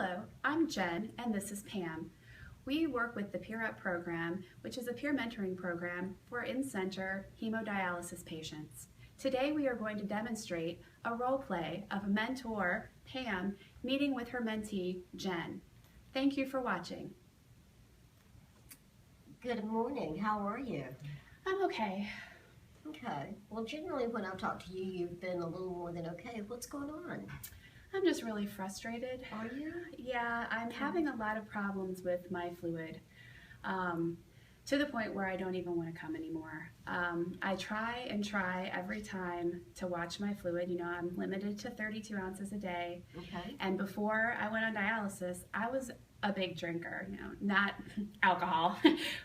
Hello, I'm Jen and this is Pam. We work with the Peer Up program, which is a peer mentoring program for in-center hemodialysis patients. Today we are going to demonstrate a role play of a mentor, Pam, meeting with her mentee, Jen. Thank you for watching. Good morning. How are you? I'm okay. Okay. Well, generally when I've talked to you, you've been a little more than okay. What's going on? I'm just really frustrated. Are you? Yeah, I'm having a lot of problems with my fluid. To the point where I don't even want to come anymore. I try and try every time to watch my fluid. You know, I'm limited to 32 ounces a day. Okay. And before I went on dialysis, I was a big drinker, you know, not alcohol,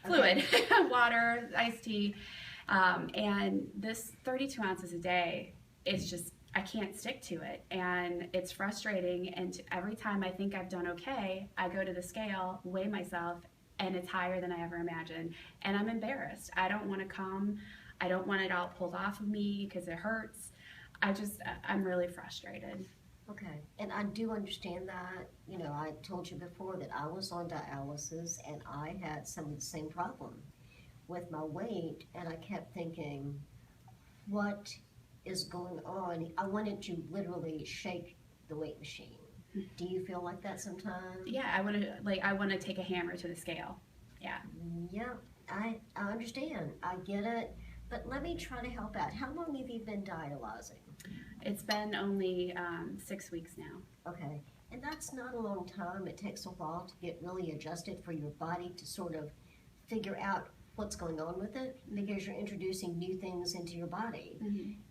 fluid, water, iced tea. And this 32 ounces a day is just, I can't stick to it. And it's frustrating. And every time I think I've done okay, I go to the scale, weigh myself, and it's higher than I ever imagined. And I'm embarrassed. I don't want to come. I don't want it all pulled off of me because it hurts. I'm really frustrated. Okay. And I do understand that. You know, I told you before that I was on dialysis and I had some of the same problem with my weight. And I kept thinking, what is going on? I wanted to literally shake the weight machine. Do you feel like that sometimes? Yeah, I want to take a hammer to the scale. Yeah. Yeah, I understand. I get it. But let me try to help out. How long have you been dialyzing? It's been only 6 weeks now. Okay. And that's not a long time. It takes a while to get really adjusted for your body to sort of figure out what's going on with it, because you're introducing new things into your body.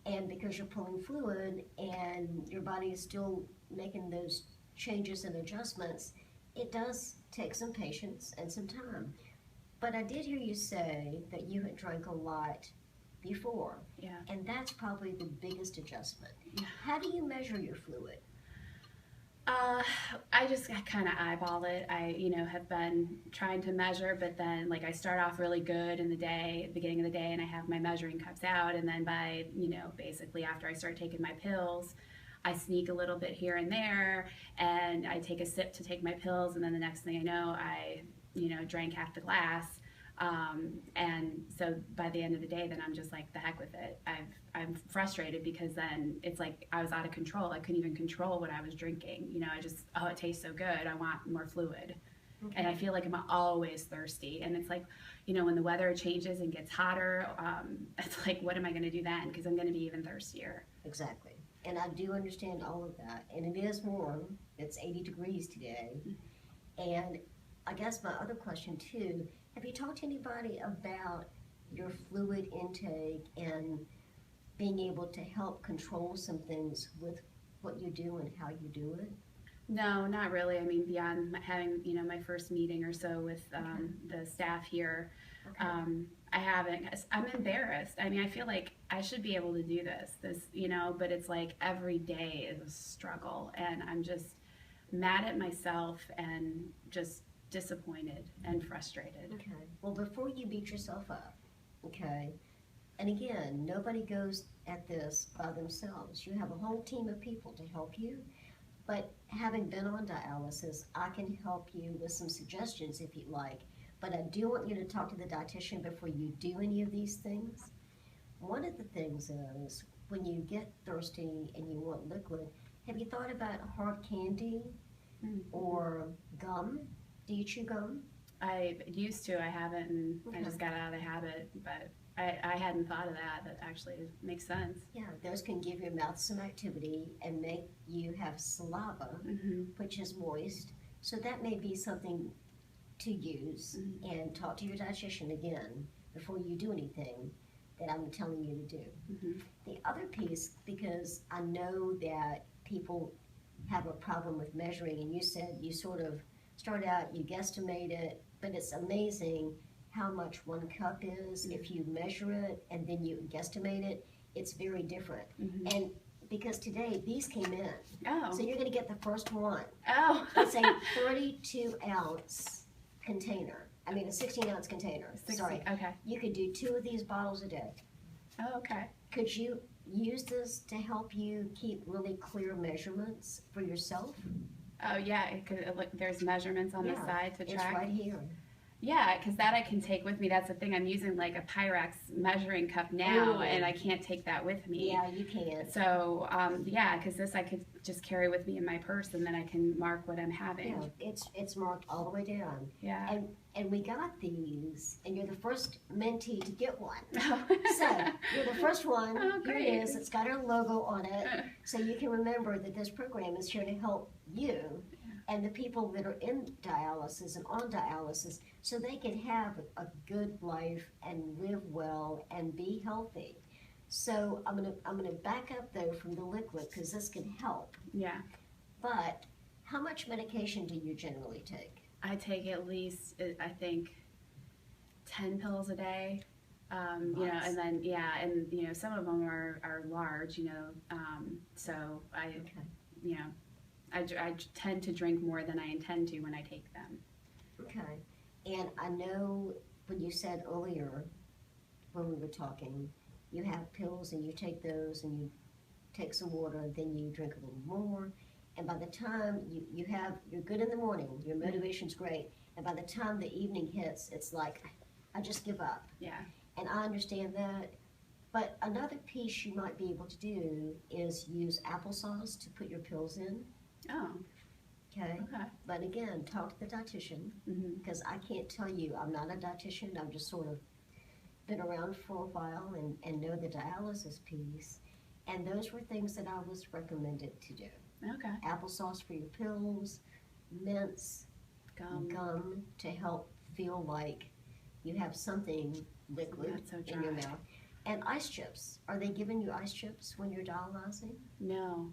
And because you're pulling fluid and your body is still making those changes and adjustments, it does take some patience and some time. But I did hear you say that you had drank a lot before. Yeah. And that's probably the biggest adjustment. Yeah. How do you measure your fluid? I just kind of eyeball it. I, have been trying to measure, but then I start off really good in the day, beginning of the day, and I have my measuring cups out, and then by, basically after I start taking my pills, I sneak a little bit here and there, and I take a sip to take my pills, and then the next thing I know, I, drank half the glass. And so by the end of the day, then I'm just like, the heck with it. I'm frustrated because then it's like I was out of control. I couldn't even control what I was drinking. It tastes so good. I want more fluid. Okay. And I feel like I'm always thirsty. And it's like, when the weather changes and gets hotter, it's like, what am I going to do then? Because I'm going to be even thirstier. Exactly. And I do understand all of that. And it is warm. It's 80 degrees today. And I guess my other question too, have you talked to anybody about your fluid intake and being able to help control some things with what you do and how you do it? No, not really. I mean, beyond having, my first meeting or so with the staff here, I haven't. I'm embarrassed. I mean, I feel like I should be able to do this, but it's like every day is a struggle, and I'm just mad at myself and just disappointed and frustrated. Okay. Well, before you beat yourself up, okay, and again, nobody goes at this by themselves. You have a whole team of people to help you, but having been on dialysis, I can help you with some suggestions if you'd like, but I do want you to talk to the dietitian before you do any of these things. One of the things is, when you get thirsty and you want liquid, have you thought about hard candy or gum? Do you chew gum? I used to. I haven't, and I just got out of the habit, but I hadn't thought of that. That actually makes sense. Yeah, those can give your mouth some activity and make you have saliva, which is moist. So that may be something to use, and talk to your dietitian again before you do anything that I'm telling you to do. The other piece, because I know that people have a problem with measuring, and you said you sort of start out, you guesstimate it, but it's amazing how much 1 cup is. If you measure it and then you guesstimate it, it's very different. And because today these came in, so you're going to get the first one. It's a 32 ounce container. I mean a 16 ounce container. 60, sorry. Okay. You could do 2 of these bottles a day. Oh, okay. Could you use this to help you keep really clear measurements for yourself? Oh yeah, it could, look, there's measurements on the Yeah, side to it's track. right here. Yeah, because that I can take with me. That's the thing. I'm using like a Pyrex measuring cup now, Oh, and I can't take that with me. yeah, you can. So yeah, because this I could just carry with me in my purse, and then I can mark what I'm having. Yeah, it's marked all the way down. Yeah. And we got these, and you're the first mentee to get one. Oh. So you're the first one. Oh, Here great. it is. It's got our logo on it, so you can remember that this program is here to help you and the people that are in dialysis and on dialysis, so they can have a good life and live well and be healthy. So I'm gonna back up though from the liquid because this can help. Yeah. But how much medication do you generally take? I take at least, I think, 10 pills a day. You know, Lots. and then, yeah, and, you know, some of them are large, you know, so I, Okay. you know, I tend to drink more than I intend to when I take them. Okay. And I know when you said earlier when we were talking, you have pills and you take those and you take some water, then you drink a little more. And by the time you're good in the morning, your motivation's great. And by the time the evening hits, it's like, I just give up. Yeah. And I understand that. But another piece you might be able to do is use applesauce to put your pills in. Oh, Okay. okay. But again, talk to the dietitian Mm-hmm. because I can't tell you. I'm not a dietitian. I've just sort of been around for a while and know the dialysis piece. And those were things that I was recommended to do. Okay. Applesauce for your pills, mints, gum to help feel like you have something liquid Not so in your dry. mouth. And ice chips. Are they giving you ice chips when you're dialyzing? No,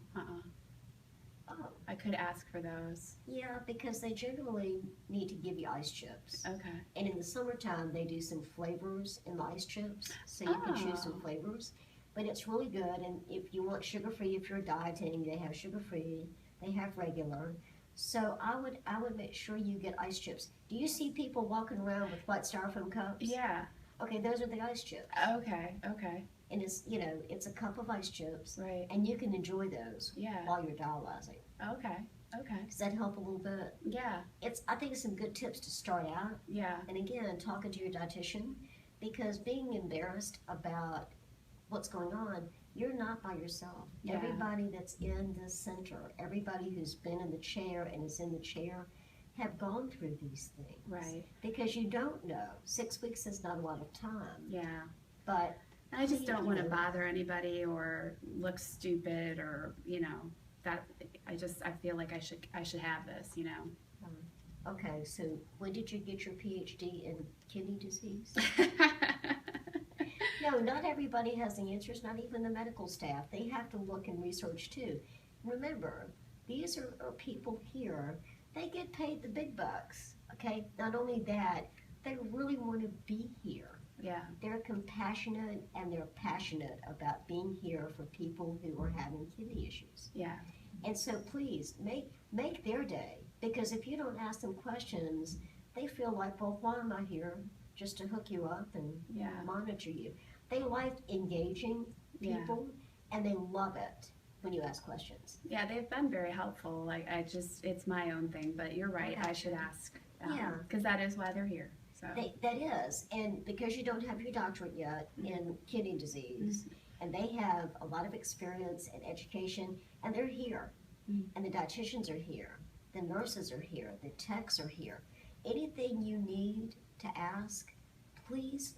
Oh, I could ask for those. yeah, because they generally need to give you ice chips. Okay. And in the summertime, they do some flavors in the ice chips, so you can choose some Oh. flavors. But it's really good, and if you want sugar-free, if you're dieting, they have sugar-free, they have regular. So I would make sure you get ice chips. Do you see people walking around with white styrofoam cups? Yeah. Okay, those are the ice chips. Okay. Okay. And it's, it's a cup of ice chips, Right. and you can enjoy those Yeah. while you're dialyzing. Okay. Okay. Does that help a little bit? Yeah. I think it's some good tips to start out. Yeah. And again, talking to your dietitian, because being embarrassed about what's going on, you're not by yourself. Yeah. Everybody that's in the center, everybody who's been in the chair and is in the chair, have gone through these things. Right. Because you don't know. 6 weeks is not a lot of time. Yeah. But I just don't want to Yeah. bother anybody or look stupid or, you know, that I feel like I should have this, you know. okay, so when did you get your PhD in kidney disease? No, not everybody has the answers, not even the medical staff. They have to look and research too. Remember, these are people here, they get paid the big bucks, okay? Not only that, they really want to be here. Yeah. They're compassionate and they're passionate about being here for people who are having kidney issues. Yeah. And so please, make their day, because if you don't ask them questions, they feel like, well, why am I here? Just to hook you up and Yeah. monitor you. They like engaging Yeah. people, and they love it when you ask questions. Yeah, they've been very helpful. Like it's my own thing, but you're right. I should Gotcha. ask. Yeah. Because that is why they're here. So. That is, and because you don't have your doctorate yet in kidney disease, and they have a lot of experience and education, and they're here, and the dietitians are here, the nurses are here, the techs are here. Anything you need to ask, please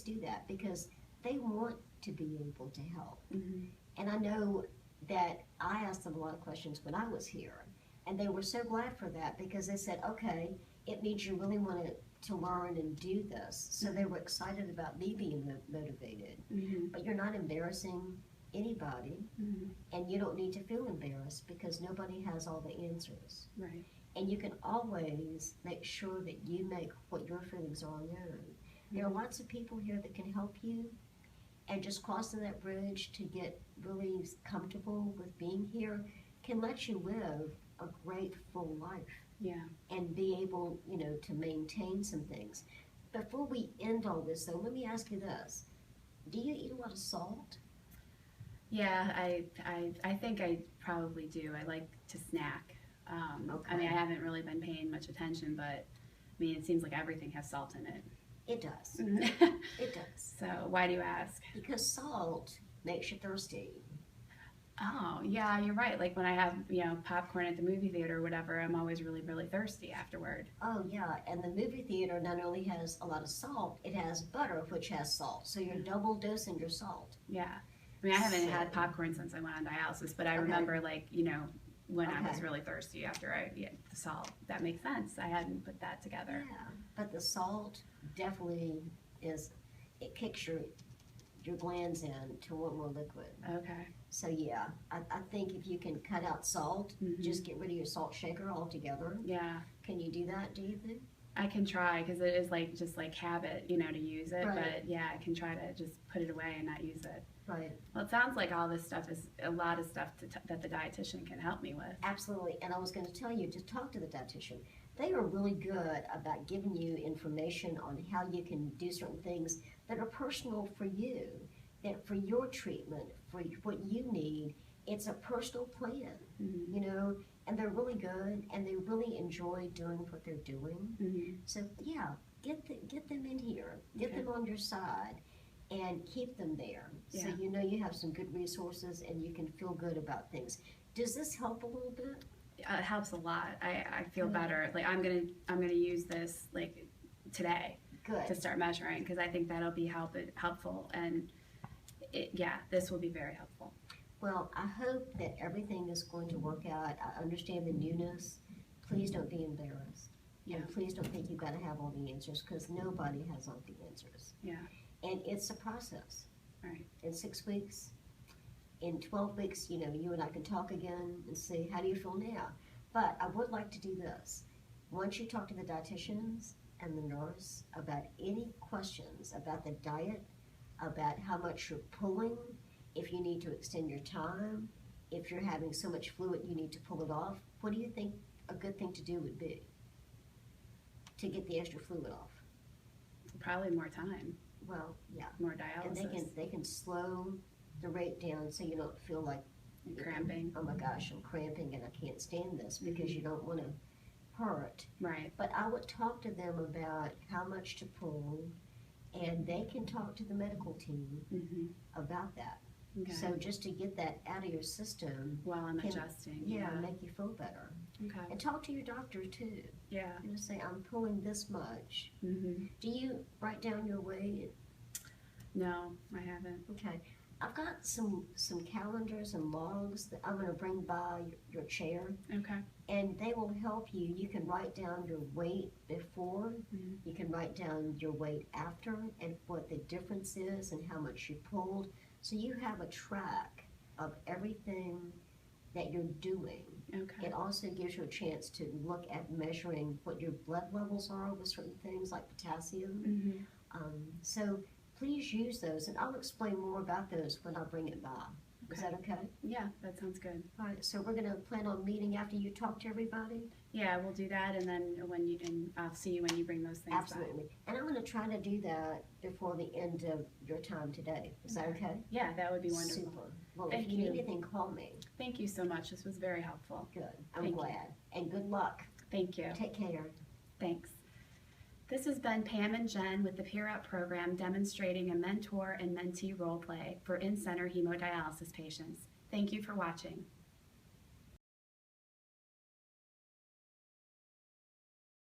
do that, because they want to be able to help. Mm-hmm. And I know that I asked them a lot of questions when I was here, and they were so glad for that, because they said, okay, it means you really want to learn and do this. So they were excited about me being motivated. Mm-hmm. But you're not embarrassing anybody, Mm-hmm. and you don't need to feel embarrassed because nobody has all the answers. Right. And you can always make sure that you make what your feelings are on your own. There are lots of people here that can help you, and just crossing that bridge to get really comfortable with being here can let you live a great full life Yeah. and be able, to maintain some things. Before we end all this, though, let me ask you this. Do you eat a lot of salt? Yeah, I think I probably do. I like to snack. I mean, I haven't really been paying much attention, but I mean, it seems like everything has salt in it. It does. It does. So why do you ask? Because salt makes you thirsty. Oh, yeah, you're right. Like when I have, popcorn at the movie theater or whatever, I'm always really, really thirsty afterward. Oh, yeah. And the movie theater not only has a lot of salt, it has butter, which has salt. So you're double dosing your salt. Yeah. I mean, I haven't had popcorn since I went on dialysis, but I remember, like, when I was really thirsty after I ate the salt. That makes sense. I hadn't put that together. Yeah. But the salt definitely it kicks your glands in to want more liquid. Okay. So yeah, I think if you can cut out salt, just get rid of your salt shaker altogether. Yeah. Can you do that, do you think? I can try because it is just like habit, to use it. Right. But yeah, I can try to just put it away and not use it. Right. Well, it sounds like all this stuff is a lot of stuff that the dietitian can help me with. Absolutely. And I was going to tell you to talk to the dietitian. They are really good about giving you information on how you can do certain things that are personal for you, that for your treatment, for what you need. It's a personal plan, and they're really good and they really enjoy doing what they're doing. So yeah, get them in here, get them on your side, and keep them there. So you have some good resources and you can feel good about things. Does this help a little bit? It helps a lot. I feel better. Like I'm gonna use this like today to start measuring because I think that'll be helpful and this will be very helpful. Well, I hope that everything is going to work out. I understand the newness. Please don't be embarrassed. Yeah. And please don't think you've got to have all the answers because nobody has all the answers. Yeah. And it's a process. Right. In 6 weeks, in 12 weeks, you and I can talk again and see how do you feel now. But I would like to do this. Once you talk to the dietitians and the nurse about any questions about the diet, about how much you're pulling, if you need to extend your time, if you're having so much fluid you need to pull it off, what do you think a good thing to do would be to get the extra fluid off? Probably more time. Well, yeah. More dialysis. And they can slow the rate down so you don't feel like cramping. Oh my gosh, I'm cramping and I can't stand this because you don't want to hurt. Right. But I would talk to them about how much to pull, and they can talk to the medical team about that. Okay. So just to get that out of your system while I'm adjusting. Make you feel better. Okay. And talk to your doctor too. Yeah. Say, I'm pulling this much. Do you write down your weight? No, I haven't. Okay. I've got some calendars and logs that I'm going to bring by your chair. Okay. And they will help you. You can write down your weight before. You can write down your weight after and what the difference is and how much you pulled. So you have a track of everything that you're doing. Okay. It also gives you a chance to look at measuring what your blood levels are with certain things like potassium. So please use those, and I'll explain more about those when I bring it by. Is that okay? Yeah, that sounds good. All right, so we're going to plan on meeting after you talk to everybody? Yeah, we'll do that, and then I'll see you when you bring those things Absolutely. And I'm going to try to do that before the end of your time today. Is that okay? Yeah, that would be wonderful. Super. Well, Thank if you need you. anything, call me. Thank you so much. This was very helpful. Good. I'm Thank glad. And good luck. Thank you. Take care. Thanks. This has been Pam and Jen with the Peer Up program demonstrating a mentor and mentee role play for in-center hemodialysis patients. Thank you for watching.